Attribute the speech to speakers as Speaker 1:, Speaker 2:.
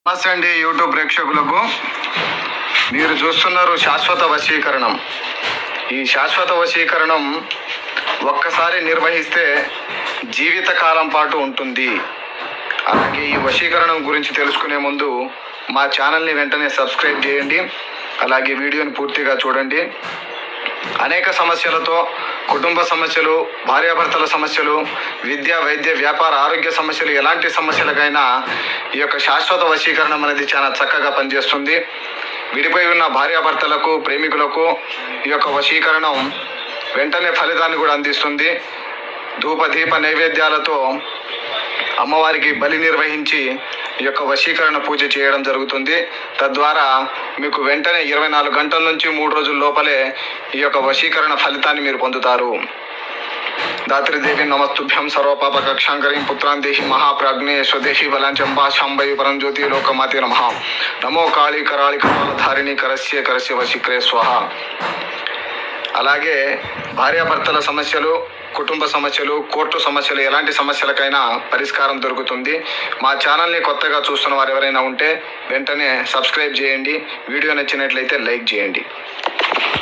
Speaker 1: నమస్తే అండి యూట్యూబ్ ప్రేక్షకులకు. మీరు చూస్తున్నారు శాశ్వత వశీకరణం. ఈ శాశ్వత వశీకరణం ఒక్కసారి నిర్వహిస్తే జీవితకాలం పాటు ఉంటుంది. అలాగే ఈ వశీకరణం గురించి తెలుసుకునే ముందు మా ఛానల్ని వెంటనే సబ్స్క్రైబ్ చేయండి. అలాగే వీడియోని పూర్తిగా చూడండి. అనేక సమస్యలతో, కుటుంబ సమస్యలు, భార్యాభర్తల సమస్యలు, విద్య, వైద్య, వ్యాపార, ఆరోగ్య సమస్యలు, ఎలాంటి సమస్యలకైనా ఈ యొక్క శాశ్వత వశీకరణం అనేది చాలా చక్కగా పనిచేస్తుంది. విడిపోయి ఉన్న భార్యాభర్తలకు, ప్రేమికులకు ఈ యొక్క వశీకరణం వెంటనే ఫలితాన్ని కూడా అందిస్తుంది. ధూప దీప నైవేద్యాలతో అమ్మవారికి బలి నిర్వహించి ఈ యొక్క వశీకరణ పూజ చేయడం జరుగుతుంది. తద్వారా మీకు వెంటనే 24 గంటల నుంచి 3 రోజుల లోపలే ఈ యొక్క వశీకరణ ఫలితాన్ని మీరు పొందుతారు. దాత్రిదేవి నమస్తుభ్యం సర్వపాపకక్షాంకరీం పుత్రాన్ దేహి మహాప్రాజ్ఞే స్వదేశీ బలాంచంబా శాంభవి పరంజ్యోతి లోకమాతే నమః. నమో కాళీ కరాళి కపాలధారిణి కరస్య కరస్య వశీకరే స్వహ. అలాగే భార్యాభర్తల సమస్యలు, కుటుంబ సమస్యలు, కోర్టు సమస్యలు, ఎలాంటి సమస్యలకైనా పరిష్కారం దొరుకుతుంది. మా ఛానల్ని కొత్తగా చూస్తున్న వారు ఎవరైనా ఉంటే వెంటనే సబ్స్క్రైబ్ చేయండి. వీడియో నచ్చినట్లయితే లైక్ చేయండి.